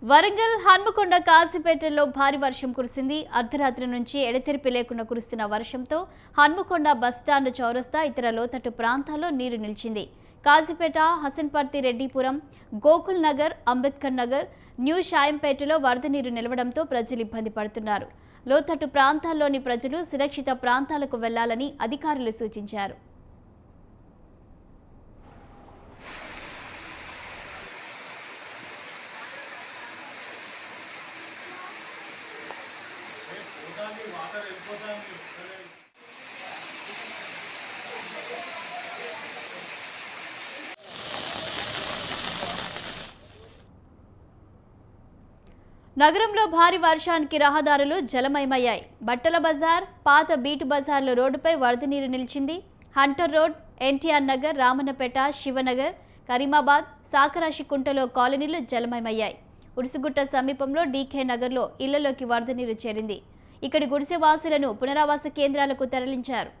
వరంగల్ హన్మకొండ కాసిపేటలో భారీ వర్షం కురిసింది. అర్ధరాత్రి నుంచి ఎడతెరిపి లేకుండా కురుస్తున్న వర్షంతో హన్మకొండ బస్టాండ్ చౌరస్తా ఇతర లోతట్టు ప్రాంతాల్లో నీరు నిలిచింది. కాసిపేట, హసన్పర్తి, రెడ్డిపురం, గోకుల్ నగర్, అంబేద్కర్ నగర్, న్యూ షాయంపేటలో వరద నీరు నిలవడంతో ప్రజలు ఇబ్బంది పడుతున్నారు. లోతట్టు ప్రాంతాల్లోని ప్రజలు సురక్షిత ప్రాంతాలకు వెళ్లాలని అధికారులు సూచించారు. నగరంలో భారీ వర్షానికి రహదారులు జలమయమయ్యాయి. బట్టల బజార్, పాత బీటు బజార్లో రోడ్డుపై వరద నీరు నిలిచింది. హంటర్ రోడ్, ఎన్టీఆర్ నగర్, రామన్నపేట, శివనగర్, కరీమాబాద్, సాకరాశికుంటలో కాలనీలు జలమయమయ్యాయి. ఉడుసుగుట్ట సమీపంలో డీకే నగర్లో ఇళ్లలోకి వరద నీరు చేరింది. ఇక్కడి గుడిసెవాసులను పునరావాస కేంద్రాలకు తరలించారు.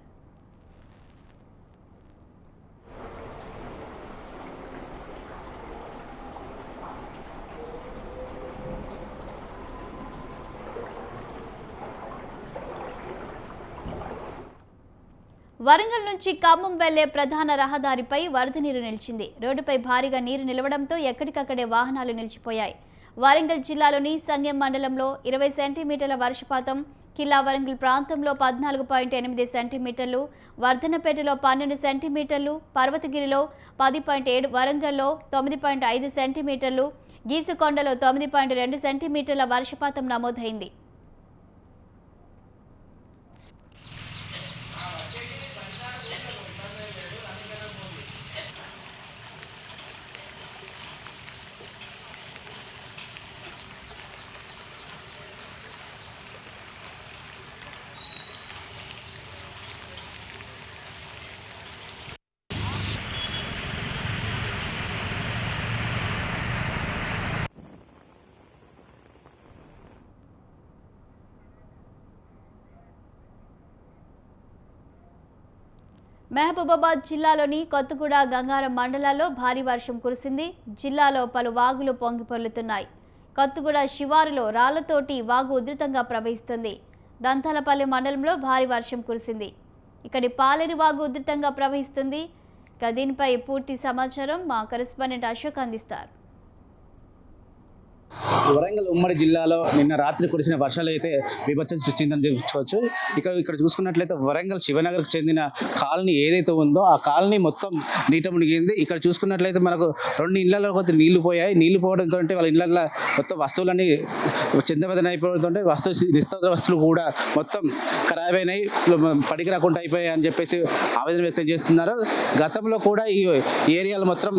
వరంగల్ నుంచి ఖమ్మం వెళ్లే ప్రధాన రహదారిపై వరద నీరు నిలిచింది. రోడ్డుపై భారీగా నీరు నిలవడంతో ఎక్కడికక్కడే వాహనాలు నిలిచిపోయాయి. వరంగల్ జిల్లాలోని సంగెం మండలంలో 20 సెంటీమీటర్ల వర్షపాతం, కిల్లా వరంగల్ ప్రాంతంలో 14.8 సెంటీమీటర్లు, వర్ధనపేటలో 12 సెంటీమీటర్లు, పర్వతగిరిలో 10.7, వరంగల్లో 9.5 సెంటీమీటర్లు, గీసుకొండలో 9.2 సెంటీమీటర్ల వర్షపాతం నమోదైంది. మహబూబాబాద్ జిల్లాలోని కొత్తగూడ, గంగారం మండలాల్లో భారీ వర్షం కురిసింది. జిల్లాలో పలు వాగులు పొంగిపొర్లుతున్నాయి. కొత్తగూడ శివారులో రాళ్లతోటి వాగు ఉధృతంగా ప్రవహిస్తుంది. దంతాలపల్లి మండలంలో భారీ వర్షం కురిసింది. ఇక్కడి పాలేరు వాగు ఉధృతంగా ప్రవహిస్తుంది. ఇక దీనిపై పూర్తి సమాచారం మా కరెస్పాండెంట్ అశోక్ అందిస్తారు. వరంగల్ ఉమ్మడి జిల్లాలో నిన్న రాత్రి కురిసిన వర్షాలు అయితే విభత్సం సృష్టిందని చెప్పుకోవచ్చు. ఇక్కడ చూసుకున్నట్లయితే వరంగల్ శివనగర్కు చెందిన కాలనీ ఏదైతే ఉందో ఆ కాలనీ మొత్తం నీట మునిగింది. ఇక్కడ చూసుకున్నట్లయితే మనకు 2 ఇళ్లలో కొంత నీళ్లు పోయాయి. నీళ్లు పోవడంతో వాళ్ళ ఇళ్లలో మొత్తం వస్తువులన్నీ చెందబదన అయిపోవడంతో నిస్తర వస్తువులు కూడా మొత్తం ఖరాబ్ అయినాయి, పడికి రాకుండా అయిపోయాయి అని చెప్పేసి ఆవేదన వ్యక్తం చేస్తున్నారు. గతంలో కూడా ఈ ఏరియాలు మొత్తం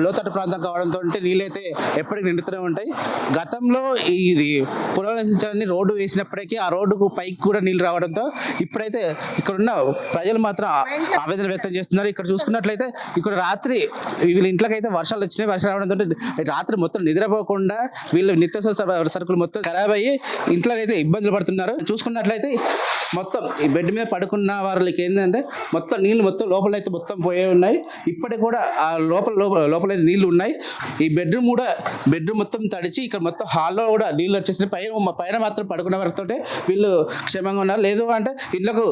లోతట్టు ప్రాంతం కావడంతో నీళ్ళైతే ఎప్పటికీ నిండుతూనే ఉంటాయి. గతంలో ఇది పునర్నిర్మించాలని రోడ్డు వేసినప్పటికీ ఆ రోడ్డుకు పైకి కూడా నీళ్లు రావడంతో ఇప్పుడైతే ఇక్కడున్న ప్రజలు మాత్రం ఆవేదన వ్యక్తం చేస్తున్నారు. ఇక్కడ చూసుకున్నట్లయితే ఇక్కడ రాత్రి వీళ్ళ ఇంట్లోకైతే వర్షాలు వచ్చినాయి. వర్షాలు రావడంతో రాత్రి మొత్తం నిద్రపోకుండా వీళ్ళు నిత్యావసర సరుకులు మొత్తం ఖరాబ్ అయ్యి ఇంట్లో అయితే ఇబ్బందులు పడుతున్నారు. చూసుకున్నట్లయితే మొత్తం ఈ బెడ్ మీద పడుకున్న వాళ్ళకి ఏంటంటే మొత్తం నీళ్ళు మొత్తం లోపలైతే మొత్తం పోయే ఉన్నాయి. ఇప్పటికి కూడా ఆ లోపలైతే నీళ్లు ఉన్నాయి. ఈ బెడ్రూమ్ మొత్తం తడిచి ఇక్కడ మొత్తం హాల్లో కూడా నీళ్ళు వచ్చేసి పైన మాత్రం పడుకున్న వరతో వీళ్ళు క్షేమంగా ఉన్నారు. లేదు అంటే ఇళ్ళకు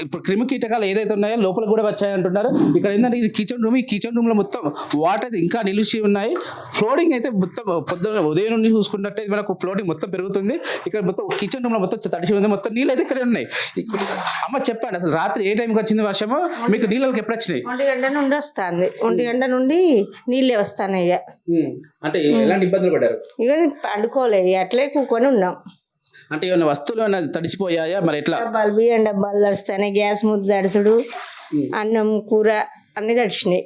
ఇప్పుడు క్రిమి కీటకాలు ఏదైతే ఉన్నాయో లోపల కూడా వచ్చాయి అంటున్నారు. ఇక్కడ ఏంటంటే ఇది కిచెన్ రూమ్. ఈ కిచెన్ రూమ్ లో మొత్తం వాటర్ అయితే ఇంకా నిలిచి ఉన్నాయి. ఫ్లోరింగ్ అయితే మొత్తం పొద్దున్న ఉదయం నుండి చూసుకున్నట్టే మనకు ఫ్లోరింగ్ మొత్తం పెరుగుతుంది. ఇక్కడ మొత్తం కిచెన్ రూమ్ లో మొత్తం తడిచి ఉంది. మొత్తం నీళ్ళు అయితే ఇక్కడ ఉన్నాయి. అమ్మ చెప్పండి, అసలు రాత్రి ఏ టైంకి వచ్చింది వర్షము? మీకు నీళ్ళకి ఎప్పుడు వచ్చినాయి? 1 గంట నుండి వస్తుంది. 1 గంట నుండి నీళ్ళే వస్తాయి. అంటే ఎలాంటి ఇబ్బందులు పడ్డారు? ఇక పండుకోలేదు, అట్లే కూకొని ఉన్నాం. అంటే ఏమైనా వస్తువులు తడిసిపోయాయా? మరి ఎట్లా? బియ్యం డబ్బాలు తడుస్తాయి, గ్యాస్ ముద్ద తడుచుడు, అన్నం కూర అన్ని తడిచినాయి.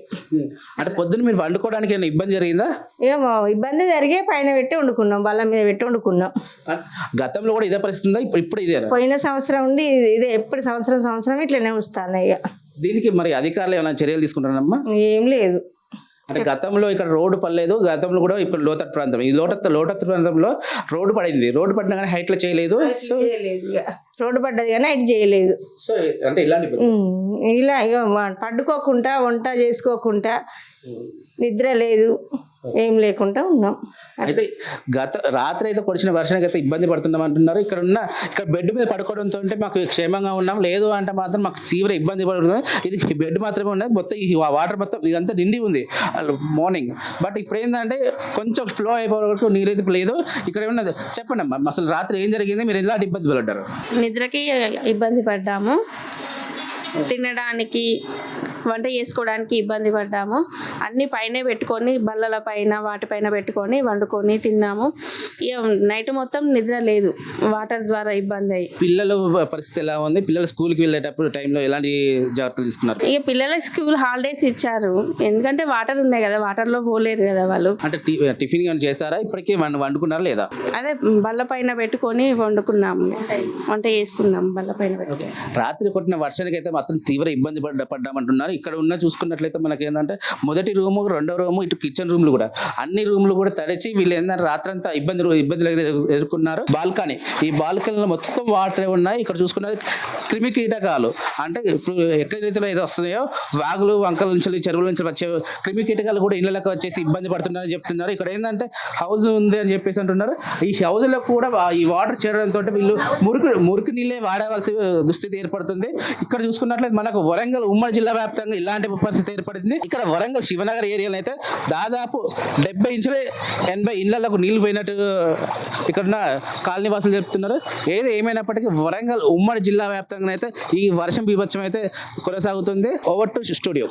అంటే పొద్దున్న మీరు వండుకోవడానికి ఏమైనా ఇబ్బంది జరిగిందా? ఇక ఇబ్బంది జరిగే పైన పెట్టి వండుకున్నాం, బల్ల మీద పెట్టి వండుకున్నాం. గతంలో కూడా ఇదే పరిస్థితి ఉందా? ఇప్పుడు ఇదే? పోయిన సంవత్సరం ఉండి ఇదే, ఎప్పుడు సంవత్సరం ఇట్లనే వస్తాను. ఇక దీనికి మరి అధికారులు ఏమైనా చర్యలు తీసుకుంటారమ్మా? ఏం లేదు. అంటే గతంలో ఇక్కడ రోడ్డు పడలేదు. గతంలో కూడా ఇప్పుడు లోతట్టు ప్రాంతం, ఈ లోతట్టు ప్రాంతంలో రోడ్డు పడింది. రోడ్డు పడినా కానీ హైట్లో చేయలేదు. సో రోడ్డు పడ్డది కానీ హైట్ చేయలేదు. సో అంటే ఇలాంటి ఇలా ఇక పడుకోకుండా, వంట చేసుకోకుండా, నిద్ర లేదు. ఏం లేకుండా ఉన్నాం. అయితే రాత్రి అయితే కురిసిన వర్షానికి అయితే ఇబ్బంది పడుతున్నాం అంటున్నారు. ఇక్కడ బెడ్ మీద పడుకోవడంతో మాకు క్షేమంగా ఉన్నాం, లేదు అంటే మాత్రం మాకు తీవ్ర ఇబ్బంది పడుతుంది. ఇది బెడ్ మాత్రమే ఉన్నది, మొత్తం ఈ వాటర్ మొత్తం ఇదంతా నిండి ఉంది మార్నింగ్. బట్ ఇప్పుడు ఏంటంటే కొంచెం ఫ్లో అయిపోయే వరకు నీరైతే లేదు. ఇక్కడ ఏమన్నది చెప్పండి అమ్మా, అసలు రాత్రి ఏం జరిగింది, మీరు ఎలాంటి ఇబ్బంది పడ్డారు? నిద్రకి ఇబ్బంది పడ్డాము, తినడానికి వంట చేసుకోవడానికి ఇబ్బంది పడ్డాము. అన్నీ పైనే పెట్టుకొని బల్లల పైన వాటిపైన పెట్టుకొని వండుకొని తిన్నాము. ఇక నైట్ మొత్తం నిద్ర లేదు, వాటర్ ద్వారా ఇబ్బంది అయ్యి. పిల్లల పరిస్థితి ఎలా ఉంది? పిల్లలు స్కూల్కి వెళ్ళేటప్పుడు టైంలో ఎలాంటి జాగ్రత్తలు తీసుకున్నారు? ఇక పిల్లలకి స్కూల్ హాలిడేస్ ఇచ్చారు, ఎందుకంటే వాటర్ ఉన్నాయి కదా, వాటర్లో పోలేరు కదా వాళ్ళు. అంటే టిఫిన్ ఏమైనా చేశారా? ఇప్పటికీ వండుకున్నారా లేదా? అదే బల్ల పైన పెట్టుకొని వండుకున్నాము, వంట చేసుకున్నాము బల్ల పైన పెట్టుకొని. రాత్రి కొట్టిన వర్షానికి అయితే మాత్రం తీవ్ర ఇబ్బంది పడ్డామంటున్నారు. ఇక్కడ ఉన్న చూసుకున్నట్లయితే మనకి ఏంటంటే మొదటి రూము, రెండో రూము, ఇటు కిచెన్ రూమ్లు కూడా అన్ని రూమ్లు కూడా తడిచి వీళ్ళు ఏంటంటే రాత్రంతా ఇబ్బందులు ఎదుర్కొన్నారు. బాల్కనీ, ఈ బాల్కనీలో మొత్తం వాటర్ ఉన్నాయి. ఇక్కడ చూసుకున్నది క్రిమి కీటకాలు, అంటే ఇప్పుడు ఎక్కడైతే ఏదో వస్తున్నాయో వాగులు వంకల నుంచి చెరువుల నుంచి వచ్చే క్రిమి కీటకాలు కూడా ఇళ్ళకి వచ్చేసి ఇబ్బంది పడుతున్నారని చెప్తున్నారు. ఇక్కడ ఏంటంటే హౌస్ ఉంది అని చెప్పేసి అంటున్నారు. ఈ హౌస్లో కూడా ఈ వాటర్ చేరడంతో వీళ్ళు మురికి నీళ్ళే వాడవలసిన దుస్థితి ఏర్పడుతుంది. ఇక్కడ చూసుకున్నట్లయితే మనకు వరంగల్ ఉమ్మడి జిల్లా వ్యాప్తంగా ఇలాంటి పరిస్థితి ఏర్పడింది. ఇక్కడ వరంగల్ శివనగర్ ఏరియాలో అయితే దాదాపు 70 నుంచి 80 ఇళ్లకు నీళ్లు పోయినట్టు ఇక్కడున్న కాలనీ వాసులు చెప్తున్నారు. ఏది ఏమైనప్పటికీ వరంగల్ ఉమ్మడి జిల్లా వ్యాప్తంగా అయితే ఈ వర్షం బీభత్సం అయితే కొనసాగుతుంది. Over to studio.